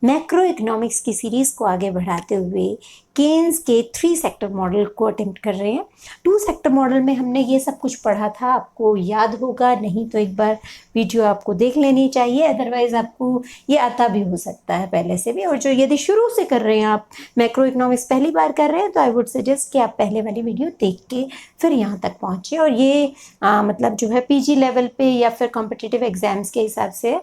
Macro economics की series को आगे बढ़ाते हुए केन्स के 3 सेक्टर मॉडल को अटेम्प्ट कर रहे हैं। 2 सेक्टर मॉडल में हमने ये सब कुछ पढ़ा था, आपको याद होगा, नहीं तो एक बार वीडियो आपको देख लेनी चाहिए, अदरवाइज़ आपको ये आता भी हो सकता है पहले से भी। और जो यदि शुरू से कर रहे हैं आप, मैक्रो इकोनॉमिक्स पहली बार कर रहे हैं, तो आई वुड सजेस्ट कि आप पहले वाली वीडियो देख के फिर यहाँ तक पहुँचे। और ये मतलब जो है पीजी लेवल पे या फिर कॉम्पिटिटिव एग्जाम्स के हिसाब से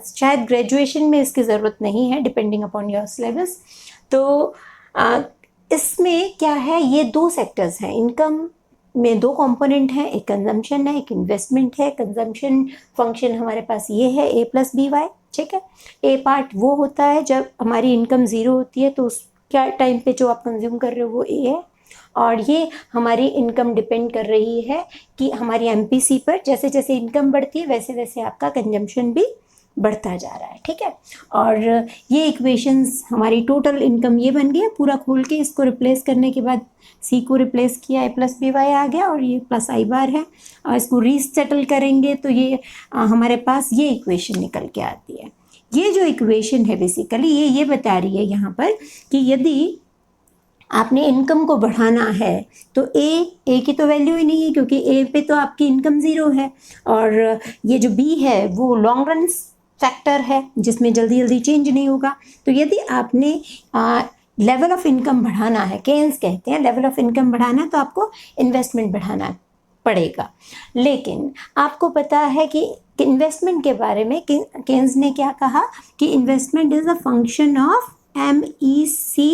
शायद ग्रेजुएशन में इसकी ज़रूरत नहीं है, डिपेंडिंग अपॉन योर सिलेबस। तो इसमें क्या है, ये 2 सेक्टर्स हैं। इनकम में 2 कंपोनेंट हैं, एक कंजम्पशन है, एक इन्वेस्टमेंट है। कंजम्पशन फंक्शन हमारे पास ये है a + by, ठीक है। ए पार्ट वो होता है जब हमारी इनकम 0 होती है, तो उस क्या टाइम पे जो आप कंज्यूम कर रहे हो वो ए है। और ये हमारी इनकम डिपेंड कर रही है कि हमारी एमपीसी पर, जैसे जैसे इनकम बढ़ती है वैसे वैसे आपका कंजम्पशन भी बढ़ता जा रहा है, ठीक है। और ये इक्वेशंस हमारी टोटल इनकम ये बन गई। पूरा खोल के इसको रिप्लेस करने के बाद सी को रिप्लेस किया, a + by आ गया, और ये प्लस आई बार है। और इसको रीसेटल करेंगे तो ये हमारे पास ये इक्वेशन निकल के आती है। ये जो इक्वेशन है बेसिकली ये बता रही है यहाँ पर कि यदि आपने इनकम को बढ़ाना है तो ए की तो वैल्यू ही नहीं है, क्योंकि ए पे तो आपकी इनकम 0 है। और ये जो बी है वो लॉन्ग रन फैक्टर है, जिसमें जल्दी जल्दी चेंज नहीं होगा। तो यदि आपने लेवल ऑफ इनकम बढ़ाना है, केन्स कहते हैं लेवल ऑफ इनकम बढ़ाना, तो आपको इन्वेस्टमेंट बढ़ाना पड़ेगा। लेकिन आपको पता है कि इन्वेस्टमेंट के बारे में केन्स ने क्या कहा कि investment is a function of MEC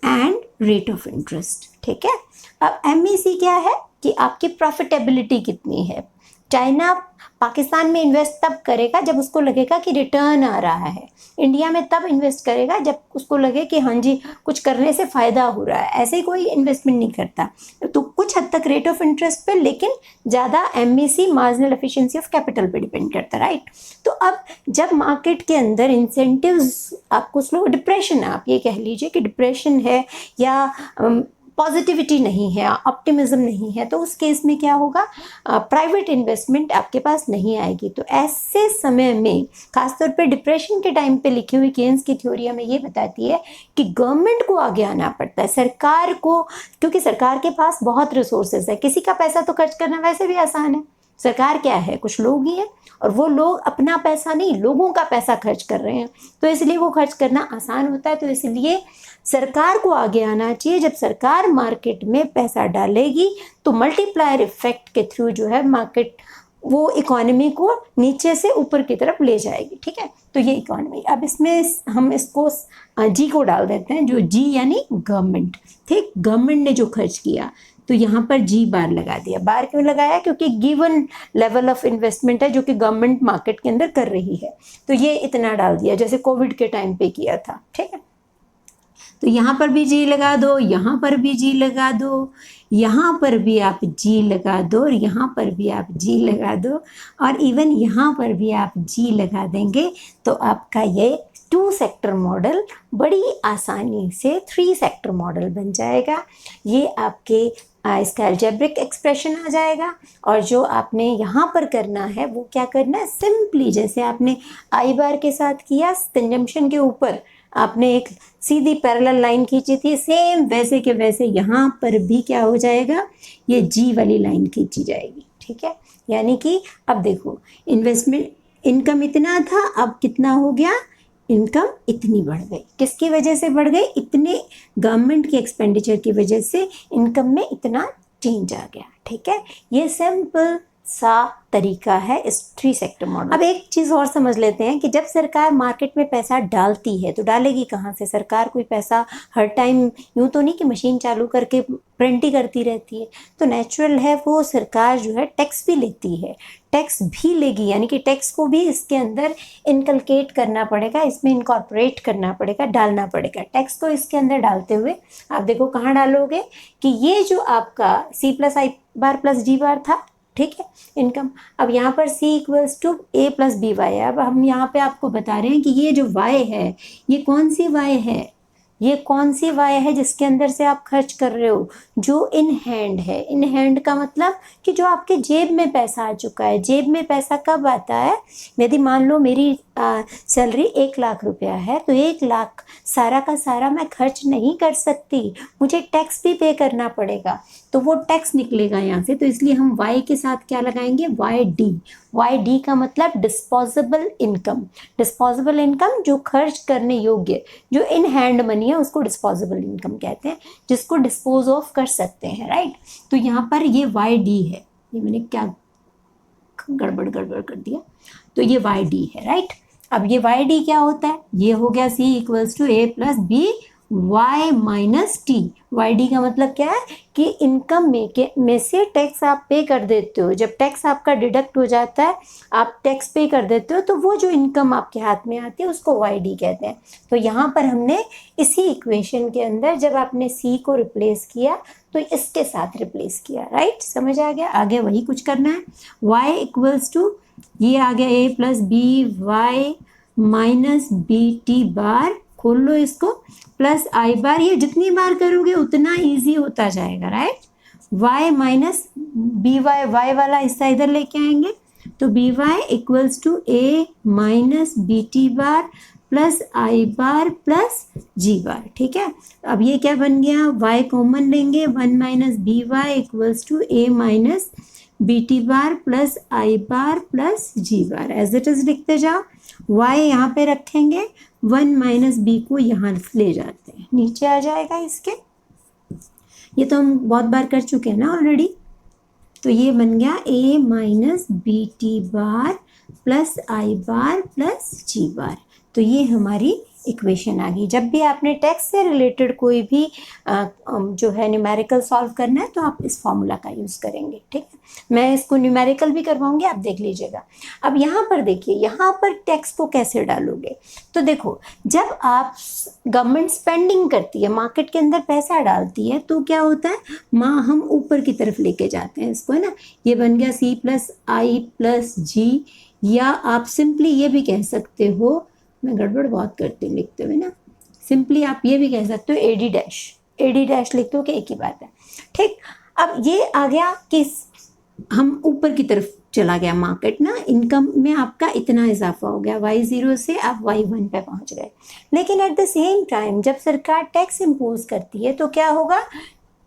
and rate of interest, ठीक है। अब MEC क्या है कि आपकी प्रॉफिटेबिलिटी कितनी है। चाइना पाकिस्तान में इन्वेस्ट तब करेगा जब उसको लगेगा कि रिटर्न आ रहा है। इंडिया में तब इन्वेस्ट करेगा जब उसको लगे कि हाँ जी कुछ करने से फ़ायदा हो रहा है। ऐसे कोई इन्वेस्टमेंट नहीं करता। तो कुछ हद तक रेट ऑफ इंटरेस्ट पे, लेकिन ज़्यादा MEC marginal efficiency of capital पे डिपेंड करता है, राइट। तो अब जब मार्केट के अंदर इंसेंटिव्स आपको स्लो डिप्रेशन है, आप ये कह लीजिए कि डिप्रेशन है या पॉजिटिविटी नहीं है, ऑप्टिमिज्म नहीं है, तो उस केस में क्या होगा, प्राइवेट इन्वेस्टमेंट आपके पास नहीं आएगी। तो ऐसे समय में खासतौर पे डिप्रेशन के टाइम पे लिखी हुई केन्स की थ्योरी हमें ये बताती है कि गवर्नमेंट को आगे आना पड़ता है, सरकार को, क्योंकि सरकार के पास बहुत रिसोर्सेज है। किसी का पैसा तो खर्च करना वैसे भी आसान है। सरकार क्या है, कुछ लोग ही हैं, और वो लोग अपना पैसा नहीं, लोगों का पैसा खर्च कर रहे हैं, तो इसलिए वो खर्च करना आसान होता है। तो इसलिए सरकार को आगे आना चाहिए। जब सरकार मार्केट में पैसा डालेगी तो मल्टीप्लायर इफेक्ट के थ्रू जो है मार्केट वो इकोनॉमी को नीचे से ऊपर की तरफ ले जाएगी, ठीक है। तो ये इकोनॉमी, अब इसमें हम इसको जी को डाल देते हैं, जो जी यानी गवर्नमेंट, ठीक। गवर्नमेंट ने जो खर्च किया तो यहाँ पर जी बार लगा दिया। बार क्यों लगाया, क्योंकि गिवन लेवल ऑफ इन्वेस्टमेंट है जो कि गवर्नमेंट मार्केट के अंदर कर रही है, तो ये इतना डाल दिया जैसे कोविड के टाइम पे किया था, ठीक है। तो यहाँ पर भी जी लगा दो, यहाँ पर भी जी लगा दो, यहाँ पर भी आप जी लगा दो, और यहाँ पर भी आप जी लगा दो, और इवन यहाँ पर भी आप जी लगा देंगे तो आपका ये 2 सेक्टर मॉडल बड़ी आसानी से 3 सेक्टर मॉडल बन जाएगा। ये आपके इसका अलजेब्रिक एक्सप्रेशन आ जाएगा। और जो आपने यहाँ पर करना है वो क्या करना है, सिंपली जैसे आपने आई बार के साथ किया, कंजम्पशन के ऊपर आपने एक सीधी पैरेलल लाइन खींची थी, सेम वैसे के वैसे यहाँ पर भी क्या हो जाएगा, ये जी वाली लाइन खींची जाएगी, ठीक है। यानी कि अब देखो, इन्वेस्टमेंट इनकम इतना था, अब कितना हो गया, इनकम इतनी बढ़ गई। किसकी वजह से बढ़ गई, इतने गवर्नमेंट की एक्सपेंडिचर की वजह से इनकम में इतना चेंज आ गया, ठीक है। ये सिंपल सा तरीका है इस 3 सेक्टर मॉडल। अब एक चीज़ और समझ लेते हैं कि जब सरकार मार्केट में पैसा डालती है तो डालेगी कहाँ से। सरकार कोई पैसा हर टाइम यूँ तो नहीं कि मशीन चालू करके प्रिंट ही करती रहती है, तो नेचुरल है वो सरकार जो है टैक्स भी लेती है, टैक्स भी लेगी, यानी कि टैक्स को भी इसके अंदर इनकलकेट करना पड़ेगा, इसमें इनकॉर्पोरेट करना पड़ेगा, डालना पड़ेगा। टैक्स को इसके अंदर डालते हुए आप देखो कहाँ डालोगे कि ये जो आपका C + I बार + D बार था, ठीक है, इनकम। अब यहाँ पर C = A + BY है। अब हम यहाँ पे आपको बता रहे हैं कि ये जो Y है, ये कौन सी Y है, ये कौन सी Y है जिसके अंदर से आप खर्च कर रहे हो, जो इन हैंड है। इन हैंड का मतलब कि जो आपके जेब में पैसा आ चुका है। जेब में पैसा कब आता है, यदि मान लो मेरी सैलरी 1 लाख रुपया है तो 1 लाख सारा का सारा मैं खर्च नहीं कर सकती, मुझे टैक्स भी पे करना पड़ेगा, तो वो टैक्स निकलेगा यहाँ से। तो इसलिए हम वाई के साथ क्या लगाएंगे, वाई डी। वाई डी का मतलब डिस्पोजेबल इनकम। डिस्पोजेबल इनकम जो खर्च करने योग्य, जो इन हैंड मनी है उसको डिस्पोजेबल इनकम कहते हैं, जिसको डिस्पोज ऑफ कर सकते हैं, राइट। तो यहाँ पर ये वाई डी है, ये मैंने क्या गड़बड़ कर दिया, तो ये वाई डी है, राइट। अब ये वाई डी क्या होता है, ये हो गया C equals to A plus B Y minus T. Y D का मतलब क्या है कि इनकम में से टैक्स आप पे कर देते हो, जब टैक्स आपका डिडक्ट हो जाता है, आप टैक्स पे कर देते हो, तो वो जो इनकम आपके हाथ में आती है उसको वाई डी कहते हैं। तो यहाँ पर हमने इसी इक्वेशन के अंदर जब आपने सी को रिप्लेस किया तो इसके साथ रिप्लेस किया, राइट। समझ आ गया, आगे वही कुछ करना है। y इक्वल्स टू ये आ गया a plus B Y minus B T bar, खोल लो इसको, प्लस आई बार। ये जितनी बार करोगे उतना इजी होता जाएगा, right. y minus B Y, Y वाला हिस्सा इधर लेके आएंगे, तो B Y equals to a minus B T bar plus I bar plus ji bar, ठीक है। अब ये क्या बन गया, y कॉमन लेंगे, 1 minus B Y equals to a minus B T bar plus I bar plus ji bar, as it is लिखते जाओ। y यहाँ पे रखेंगे, 1 माइनस बी को यहाँ ले जाते हैं, नीचे आ जाएगा इसके। ये तो हम बहुत बार कर चुके हैं ना ऑलरेडी। तो ये बन गया a minus B T bar plus I bar plus ji bar. तो ये हमारी इक्वेशन आ गई। जब भी आपने टैक्स से रिलेटेड कोई भी जो है न्यूमेरिकल सॉल्व करना है तो आप इस फॉर्मूला का यूज़ करेंगे, ठीक है। मैं इसको न्यूमेरिकल भी करवाऊंगी, आप देख लीजिएगा। अब यहाँ पर देखिए, यहाँ पर टैक्स को कैसे डालोगे, तो देखो जब आप गवर्नमेंट स्पेंडिंग करती है, मार्केट के अंदर पैसा डालती है, तो क्या होता है, हम ऊपर की तरफ लेके जाते हैं इसको, है ना। ये बन गया सी प्लस आई प्लस जी, या आप सिंपली ये भी कह सकते हो, मैं गड़बड़ बहुत करती हूँ लिखते हुए ना, सिंपली आप ये भी कह सकते हो एडी डैश लिखते हो कि एक ही बात है, ठीक। अब ये आ गया कि हम ऊपर की तरफ चला गया मार्केट ना, इनकम में आपका इतना इजाफा हो गया, y0 से आप y1 पे पहुंच गए। लेकिन एट द सेम टाइम जब सरकार टैक्स इम्पोज करती है तो क्या होगा,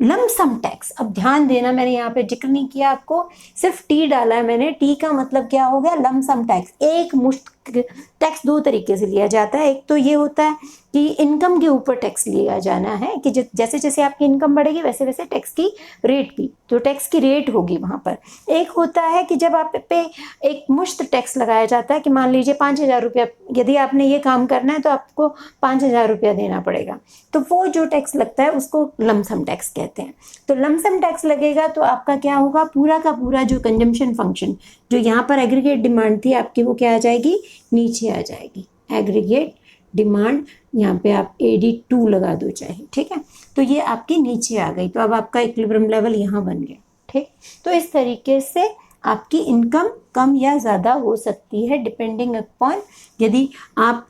लमसम टैक्स। अब ध्यान देना, मैंने यहाँ पे जिक्र नहीं किया आपको, सिर्फ टी डाला है मैंने। टी का मतलब क्या हो गया, लमसम टैक्स। एक मुश्त टैक्स दो तरीके से लिया जाता है। एक तो ये होता है कि इनकम के ऊपर टैक्स लिया जाना है, कि जैसे जैसे आपकी इनकम बढ़ेगी वैसे वैसे टैक्स की रेट भी, तो टैक्स की रेट होगी वहाँ पर। एक होता है कि जब आप पे एक मुश्त टैक्स लगाया जाता है, कि मान लीजिए 5,000 रुपया, यदि आपने ये काम करना है तो आपको 5,000 रुपया देना पड़ेगा, तो वो जो टैक्स लगता है उसको लमसम टैक्स कहते हैं। तो लमसम टैक्स लगेगा तो आपका क्या होगा, पूरा का पूरा जो कंजम्पशन फंक्शन, जो यहाँ पर एग्रीगेट डिमांड थी आपकी, वो क्या आ जाएगी, नीचे आ जाएगी। एग्रीगेट डिमांड, यहाँ पे आप AD2 लगा दो चाहे, ठीक है। तो ये आपकी नीचे आ गई, तो अब आपका इक्विलिब्रियम लेवल यहाँ बन गया, ठीक। तो इस तरीके से आपकी इनकम कम या ज़्यादा हो सकती है, डिपेंडिंग अपॉन, यदि आप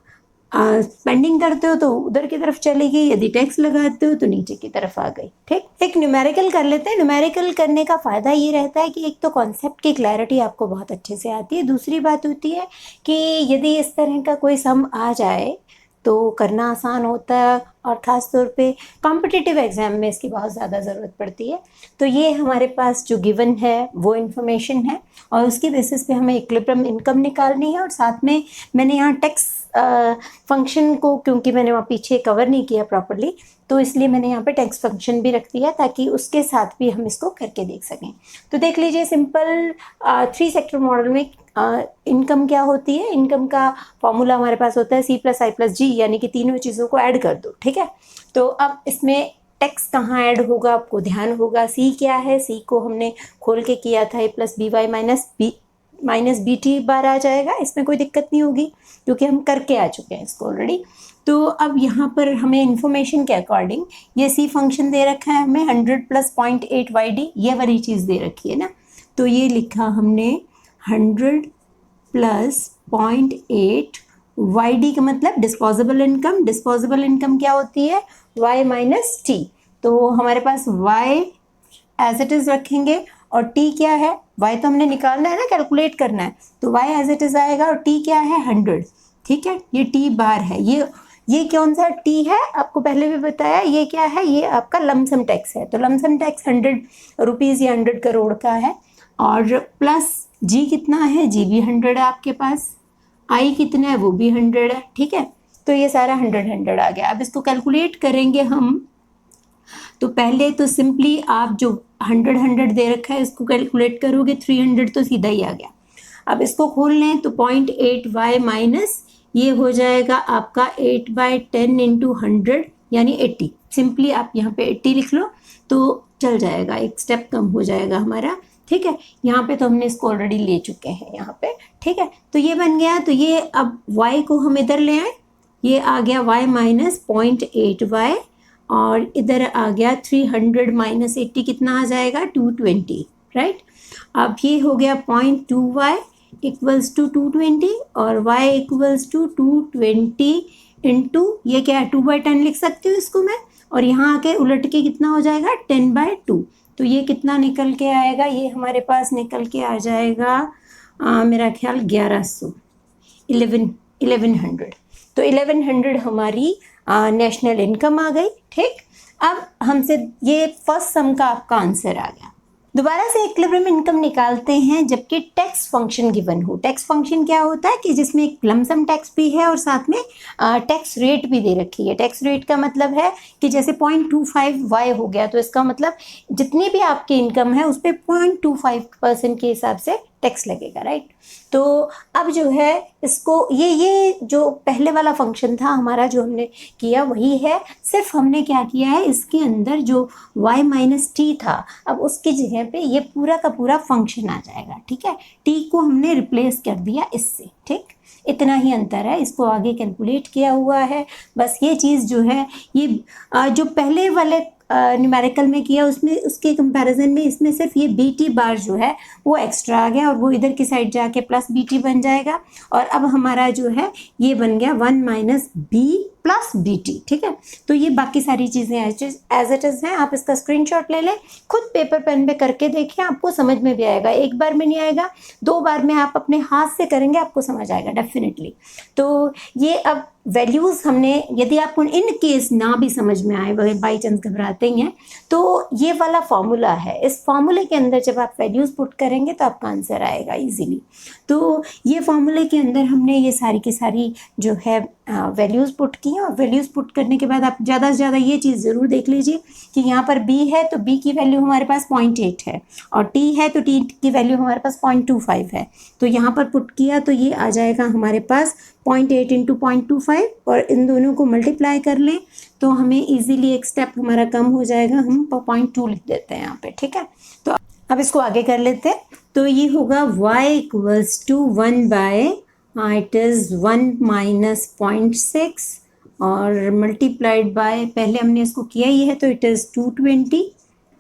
स्पेंडिंग करते हो तो उधर की तरफ चलेगी, यदि टैक्स लगाते हो तो नीचे की तरफ आ गई, ठीक। एक न्यूमेरिकल कर लेते हैं। न्यूमेरिकल करने का फ़ायदा ये रहता है कि एक तो कॉन्सेप्ट की क्लैरिटी आपको बहुत अच्छे से आती है, दूसरी बात होती है कि यदि इस तरह का कोई सम आ जाए तो करना आसान होता है, और ख़ास तौर पे कॉम्पिटिटिव एग्ज़ाम में इसकी बहुत ज़्यादा ज़रूरत पड़ती है। तो ये हमारे पास जो गिवन है वो इन्फॉर्मेशन है, और उसकी बेसिस पे हमें इक्विलिब्रियम इनकम निकालनी है। और साथ में मैंने यहाँ टैक्स फंक्शन को, क्योंकि मैंने वहाँ पीछे कवर नहीं किया प्रॉपरली, तो इसलिए मैंने यहाँ पे टैक्स फंक्शन भी रख दिया ताकि उसके साथ भी हम इसको करके देख सकें। तो देख लीजिए, सिंपल 3 सेक्टर मॉडल में इनकम क्या होती है, इनकम का फॉर्मूला हमारे पास होता है सी प्लस आई प्लस जी, यानी कि तीनों चीज़ों को ऐड कर दो, ठीक है। तो अब इसमें टैक्स कहाँ ऐड होगा आपको ध्यान होगा। सी क्या है, सी को हमने खोल के किया था, A plus B Y minus B T bar आ जाएगा, इसमें कोई दिक्कत नहीं होगी क्योंकि हम करके आ चुके हैं इसको ऑलरेडी। तो अब यहाँ पर हमें इन्फॉर्मेशन के अकॉर्डिंग ये सी फंक्शन दे रखा है हमें 100 प्लस 0.8 YD, ये वाली चीज़ दे रखी है ना। तो ये लिखा हमने 100 प्लस 0.8 YD का मतलब डिस्पोजेबल इनकम। डिस्पोजेबल इनकम क्या होती है, y माइनस टी। तो हमारे पास y एज इट इज़ रखेंगे, और t क्या है, y तो हमने निकालना है ना, कैलकुलेट करना है, तो y एज इट इज़ आएगा, और t क्या है 100। ठीक है, ये टी बार है। ये कौन सा टी है, आपको पहले भी बताया, ये क्या है, ये आपका लमसम टैक्स है। तो लमसम टैक्स 100 रुपीज़ या 100 करोड़ का है। और प्लस जी कितना है, जी भी 100 है आपके पास, आई कितना है, वो भी 100 है। ठीक है, तो ये सारा 100 आ गया। अब इसको कैलकुलेट करेंगे हम, तो पहले तो सिंपली आप जो 100 दे रखा है इसको कैलकुलेट करोगे, 300 तो सीधा ही आ गया। अब इसको खोल लें तो 0.8y माइनस ये हो जाएगा आपका 8/10 इंटू 100 यानी 80। सिंपली आप यहाँ पे 80 लिख लो तो चल जाएगा, एक स्टेप कम हो जाएगा हमारा। ठीक है, यहाँ पे तो हमने इसको ऑलरेडी ले चुके हैं यहाँ पे। ठीक है, तो ये बन गया। तो ये अब y को हम इधर ले आए, ये आ गया y माइनस 0.8y, और इधर आ गया 300 माइनस 80 कितना आ जाएगा, 220। राइट, अब ये हो गया 0.2y इक्वल्स टू 220 और y इक्वल्स टू 220 इंटू ये क्या है 2/10 लिख सकती हूँ इसको मैं, और यहाँ आके उलट के कितना हो जाएगा 10/2। तो ये कितना निकल के आएगा, ये हमारे पास निकल के आ जाएगा मेरा ख्याल 1100। तो 1100 हमारी नेशनल इनकम आ गई। ठीक, अब हमसे ये फर्स्ट सम का आपका आंसर आ गया। दोबारा से इक्विलिब्रियम इनकम निकालते हैं जबकि टैक्स फंक्शन गिवन हो। टैक्स फंक्शन क्या होता है कि जिसमें एक लमसम टैक्स भी है और साथ में टैक्स रेट भी दे रखी है। टैक्स रेट का मतलब है कि जैसे 0.25y हो गया, तो इसका मतलब जितनी भी आपकी इनकम है उस पर 0.25% के हिसाब से टैक्स लगेगा। राइट, तो अब जो है इसको ये जो पहले वाला फंक्शन था हमारा जो हमने किया वही है, सिर्फ हमने क्या किया है इसके अंदर जो y माइनस टी था अब उसकी जगह पे ये पूरा का पूरा फंक्शन आ जाएगा। ठीक है, टी को हमने रिप्लेस कर दिया इससे। ठीक, इतना ही अंतर है, इसको आगे कैलकुलेट किया हुआ है। बस ये चीज़ जो है ये जो पहले वाले न्यूमेरिकल में किया उसमें उसके कंपैरिजन में इसमें सिर्फ ये बीटी बार जो है वो एक्स्ट्रा आ गया और वो इधर की साइड जाके प्लस बीटी बन जाएगा। और अब हमारा जो है ये बन गया 1 माइनस बी प्लस बीटी। ठीक है, तो ये बाकी सारी चीज़ें एज इट इज़ हैं। आप इसका स्क्रीनशॉट ले लें, खुद पेपर पेन पे करके देखें, आपको समझ में भी आएगा। एक बार में नहीं आएगा, 2 बार में आप अपने हाथ से करेंगे आपको समझ आएगा डेफिनेटली। तो ये अब वैल्यूज़ हमने, यदि आपको इन केस ना भी समझ में आए, बाई चांस घबराते ही हैं, तो ये वाला फॉर्मूला है, इस फॉर्मूले के अंदर जब आप वैल्यूज़ पुट करेंगे तो आपका आंसर आएगा इजीली। तो ये फॉर्मूले के अंदर हमने ये सारी की सारी जो है वैल्यूज़ पुट की हैं, और वैल्यूज़ पुट करने के बाद आप ज़्यादा से ज़्यादा ये चीज़ ज़रूर देख लीजिए कि यहाँ पर b है तो b की वैल्यू हमारे पास 0.8 है, और t है तो t की वैल्यू हमारे पास 0.25 है। तो यहाँ पर पुट किया तो ये आ जाएगा हमारे पास 0.8 इंटू 0.25, और इन दोनों को मल्टीप्लाई कर लें तो हमें इजीली एक स्टेप हमारा कम हो जाएगा, हम 0.2 लिख देते हैं यहाँ पे। ठीक है, तो अब इसको आगे कर लेते हैं। तो ये होगा y equals to 1 by it is 1 minus 0.6 और मल्टीप्लाइड बाय, पहले हमने इसको किया ही है तो इट इज़ 220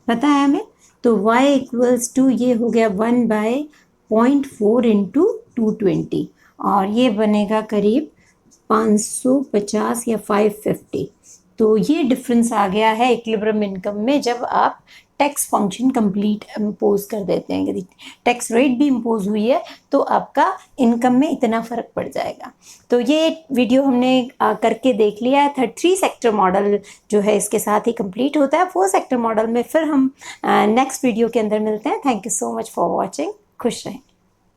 पता है हमें। तो y इक्वल्स टू ये हो गया 1 बाय 0.4 इंटू 220, और ये बनेगा करीब 550 या 550। तो ये डिफरेंस आ गया है इक्विलिब्रियम इनकम में जब आप टैक्स फंक्शन कंप्लीट इम्पोज कर देते हैं। यदि टैक्स रेट भी इम्पोज हुई है तो आपका इनकम में इतना फ़र्क पड़ जाएगा। तो ये वीडियो हमने करके देख लिया है। 3 सेक्टर मॉडल जो है इसके साथ ही कंप्लीट होता है। 4 सेक्टर मॉडल में फिर हम नेक्स्ट वीडियो के अंदर मिलते हैं। Thank you so much for watching. खुश रहें।